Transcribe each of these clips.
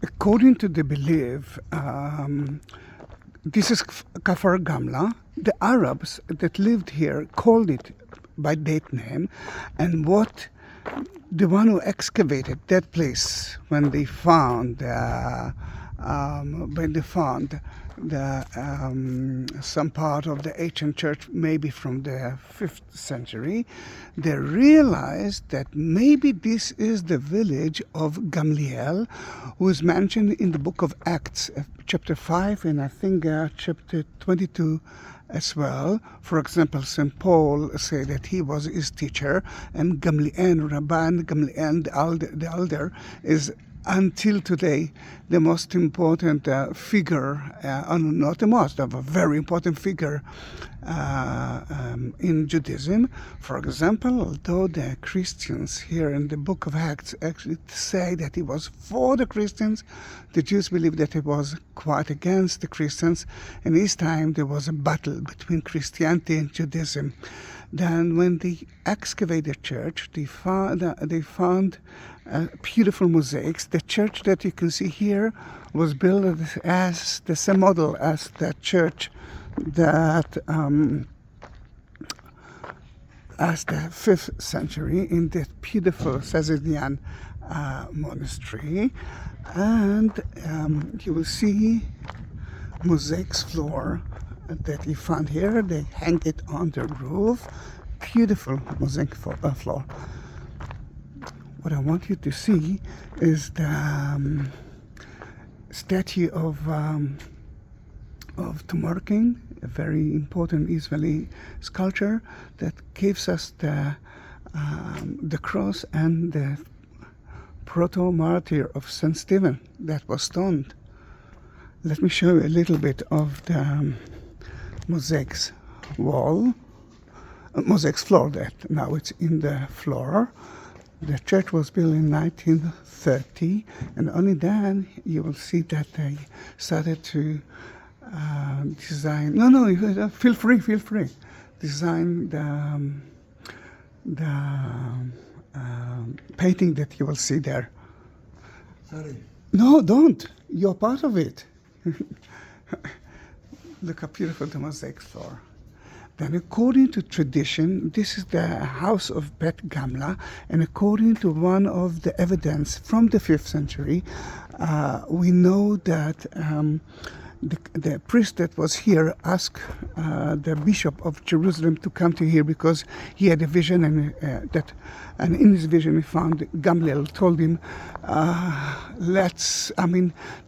According to the belief, this is Kafar Gamla. The Arabs that lived here called it by that name, and what the one who excavated that place when they found some part of the ancient church, maybe from the 5th century, they realized that maybe this is the village of Gamaliel, who is mentioned in the book of Acts, chapter 5, and I think chapter 22 as well. For example, St. Paul said that he was his teacher, and Gamaliel, Rabban Gamaliel, the elder, is until today the most important figure, not the most, of a very important figure in Judaism. For example, although the Christians here in the book of Acts actually say that he was for the Christians, the Jews believe that he was quite against the Christians. In his time there was a battle between Christianity and Judaism. Then when they excavated the church, they found beautiful mosaics. The church that you can see here was built as the same model as the church that as the 5th century in the beautiful Zahi monastery. And you will see mosaics floor that you found here. They hang it on the roof. Beautiful mosaic floor. What I want you to see is the statue of Protomarty, a very important Israeli sculpture that gives us the cross and the Protomartyr of St. Stephen that was stoned. Let me show you a little bit of the mosaics wall, mosaics floor that now it's in the floor. The church was built in 1930, and only then you will see that they started to design. No, feel free. Design the painting that you will see there. Sorry. No, don't. You're part of it. Look how beautiful the mosaic floor. Then according to tradition, this is the house of Bet Gamla, and according to one of the evidence from the 5th century, we know that the priest that was here asked the bishop of Jerusalem to come to here because he had a vision, and in his vision he found Gamaliel told him,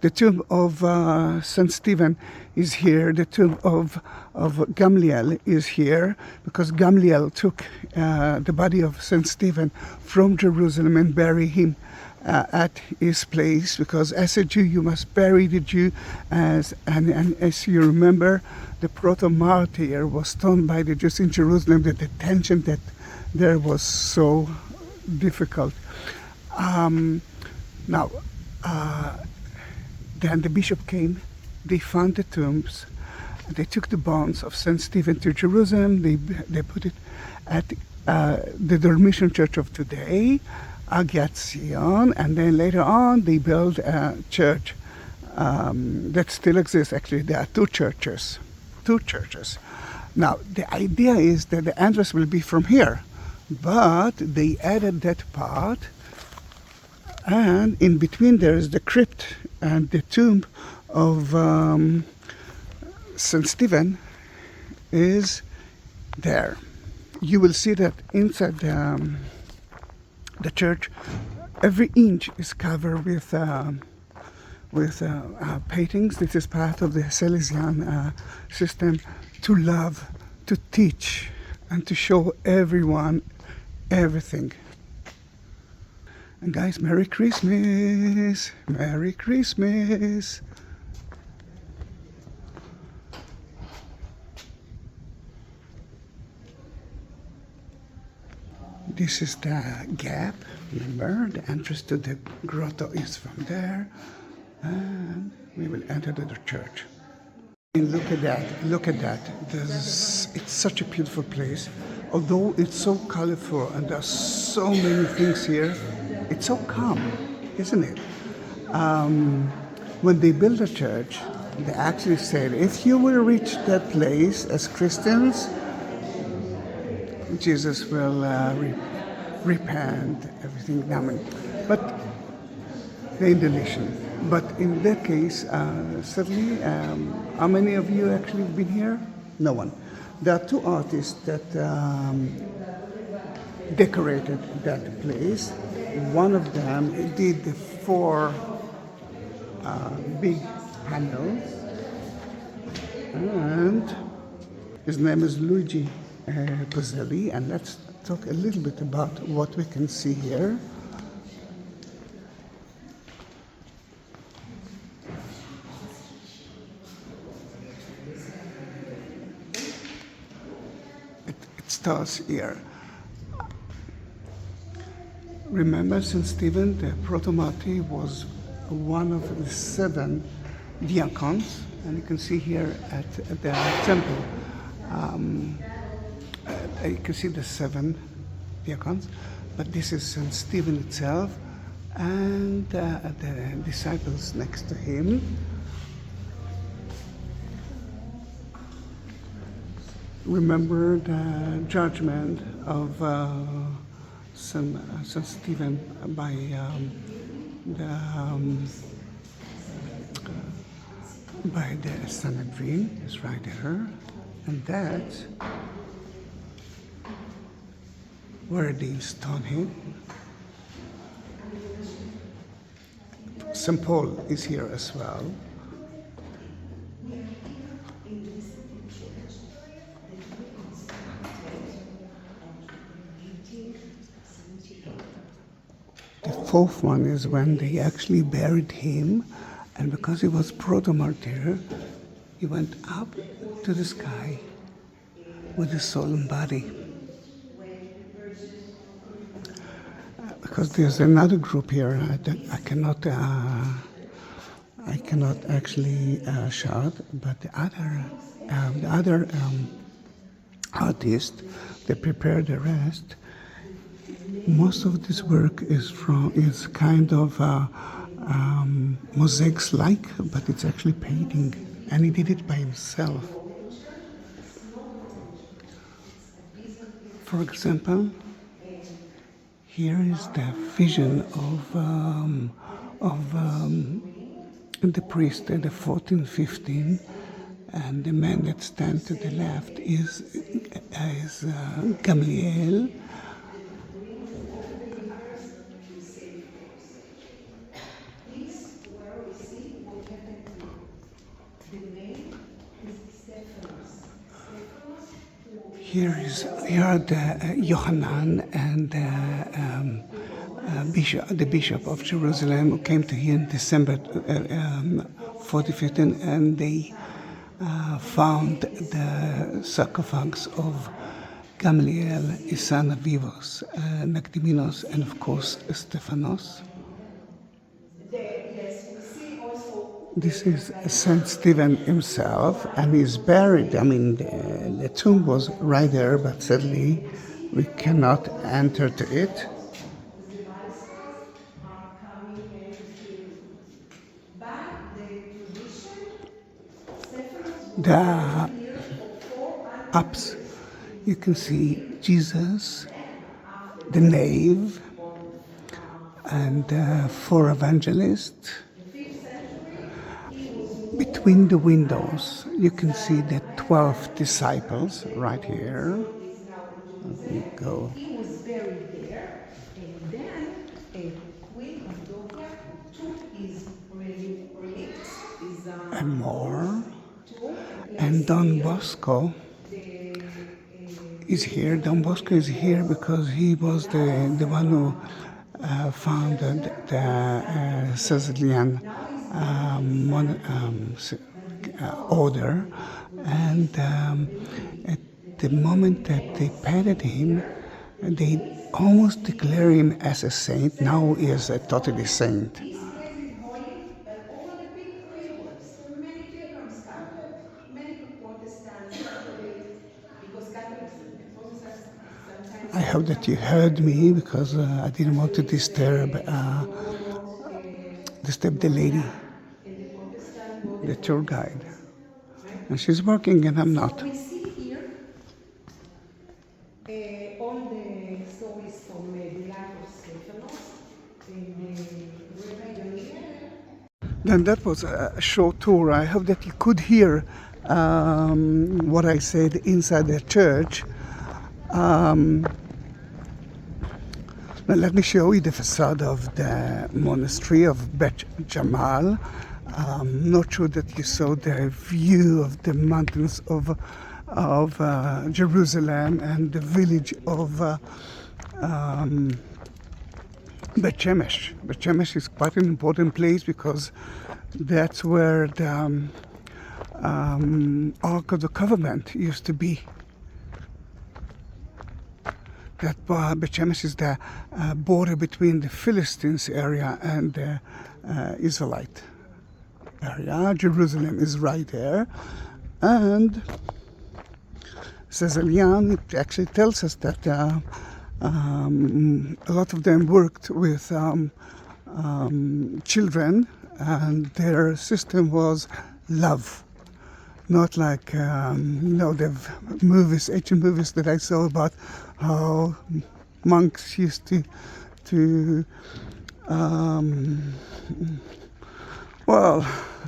the tomb of St. Stephen is here, the tomb of Gamaliel is here, because Gamaliel took the body of St. Stephen from Jerusalem and buried him at his place, because as a Jew you must bury the Jew, and as you remember, the Protomartyr was stoned by the Jews in Jerusalem. The detention that there was so difficult. Then the bishop came, they found the tombs, they took the bones of St. Stephen to Jerusalem, they put it at the Dormition Church of today, Agiat Zion, and then later on they built a church that still exists. Actually, there are two churches. Now, the idea is that the entrance will be from here, but they added that part, and in between there is the crypt and the tomb of St. Stephen is there. You will see that inside the church, every inch is covered with paintings. This is part of the Salesian system to love, to teach, and to show everyone everything. And guys, Merry Christmas! Merry Christmas! This is the gap, remember, the entrance to the grotto is from there, and we will enter the church. And look at that, it's such a beautiful place. Although it's so colorful and there's so many things here, it's so calm, isn't it? When they built a church, they actually said, if you will reach that place as Christians, Jesus will repent, everything. But they didn't listen. But in that case, certainly, how many of you actually been here? No one. There are two artists that decorated that place. One of them did the four big panels, and his name is Luigi Pozzelli. And let's talk a little bit about what we can see here. It starts here. Remember, St. Stephen, the Protomarty, was one of the 7 diacons, and you can see here at the temple, you can see the 7 diacons, but this is St. Stephen itself, and the disciples next to him. Remember the judgment of St. Stephen by the Sanhedrin is right there, and that's where they stoned him. St. Paul is here as well. The fourth one is when they actually buried him, and because he was Protomartyr, he went up to the sky with his soul and body. Because there's another group here that I cannot actually shout, but the other artist that prepared the rest. Most of this work is kind of mosaics-like, but it's actually painting, and he did it by himself. For example, here is the vision of the priest at the 14-15, and the man that stands to the left is Gamaliel. Here are the Yohanan and the Bishop of Jerusalem who came to here in December 1415, and they found the sarcophags of Gamaliel, his son Vivos, Nactiminos, and of course Stephanos. This is St. Stephen himself, and he's buried. I mean, the tomb was right there, but sadly we cannot enter to it. The ups, you can see Jesus, the nave, and 4 evangelists. Between the windows, you can see the 12 disciples right here. Let me go. He was buried there, and then Queen Antiochia took his relics, And more. And Don Bosco is here. Don Bosco is here because he was the one who founded the Caesarean order, and at the moment that they petted him, they almost declare him as a saint. Now he is a totally saint. I hope that you heard me, because I didn't want to disturb step the lady, the tour guide. And she's working and I'm not. So we see here all the stories from the life of Stephanos and Rabbi Gamaliel. Then that was a short tour. I hope that you could hear what I said inside the church. Now let me show you the facade of the monastery of Bet Jimal. I'm not sure that you saw the view of the mountains of Jerusalem and the village of Bet Shemesh. Bet Shemesh is quite an important place because that's where the Ark of the Covenant used to be. That Bet Shemesh is the border between the Philistines area and the Israelite area. Jerusalem is right there. And says Elian, it actually tells us that a lot of them worked with children, and their system was love. Not like, the movies, ancient movies that I saw about how monks used to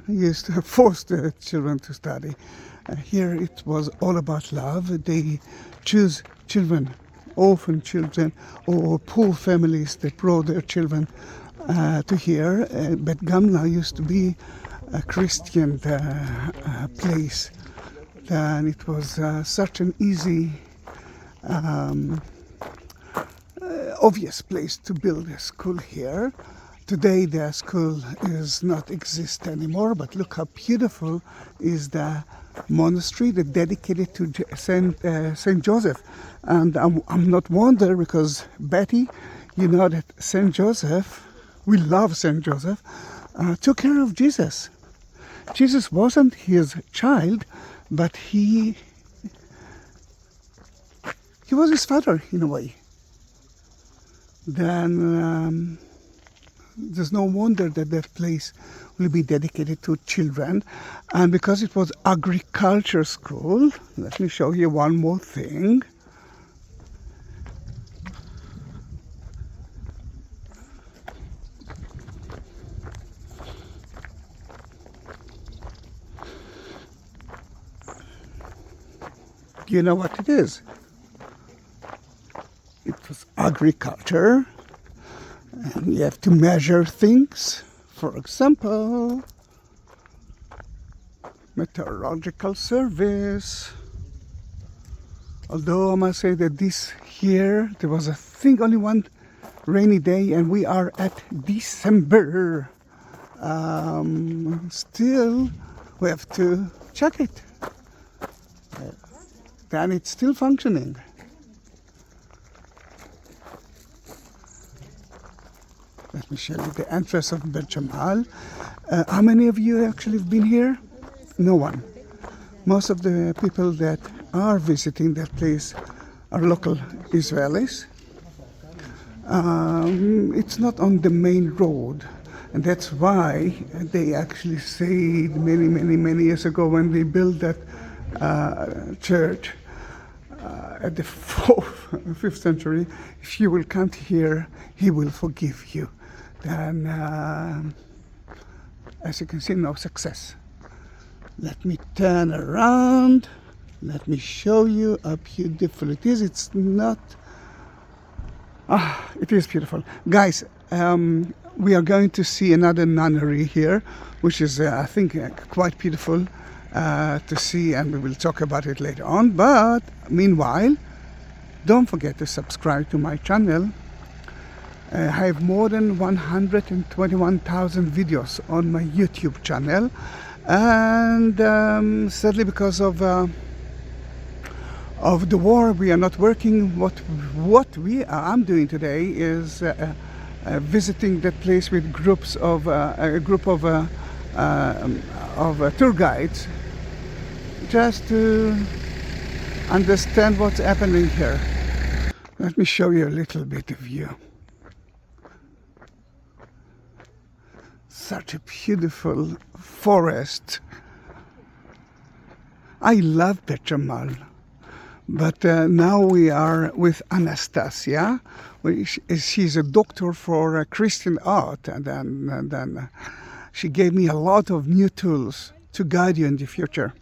used to force the children to study. Here it was all about love. They choose children, orphan children, or poor families that brought their children to here. But Gamla used to be a Christian place. And it was such an easy, obvious place to build a school here. Today the school is not exist anymore, but look how beautiful is the monastery that dedicated to Saint Joseph. And I'm not wonder because Betty, you know that Saint Joseph, we love Saint Joseph, took care of Jesus. Jesus wasn't his child, but he was his father in a way. Then there's no wonder that that place will be dedicated to children. And because it was agriculture school, let me show you one more thing. Do you know what it is? It was agriculture. And you have to measure things. For example, meteorological service. Although I must say that this year there was only one rainy day, and we are at December. Still, we have to check it. Then it's still functioning. Let me show you the entrance of Beit Jamal. How many of you actually have been here? No one. Most of the people that are visiting that place are local Israelis. It's not on the main road, and that's why they actually said many years ago when they built that church at the 4th, 5th century, if you will come here, he will forgive you. Then, as you can see, no success. Let me turn around. Let me show you how beautiful it is. It's not... it is beautiful. Guys, we are going to see another nunnery here, which is, I think, quite beautiful to see, and we will talk about it later on. But meanwhile, don't forget to subscribe to my channel. I have more than 121,000 videos on my YouTube channel, and sadly because of the war, we are not working. What I'm doing today is visiting that place with groups of a group of tour guides, just to understand what's happening here. Let me show you a little bit of view. Such a beautiful forest. I love Bet Jamal. But now we are with Anastasia. She's a doctor for Christian art, and then she gave me a lot of new tools to guide you in the future.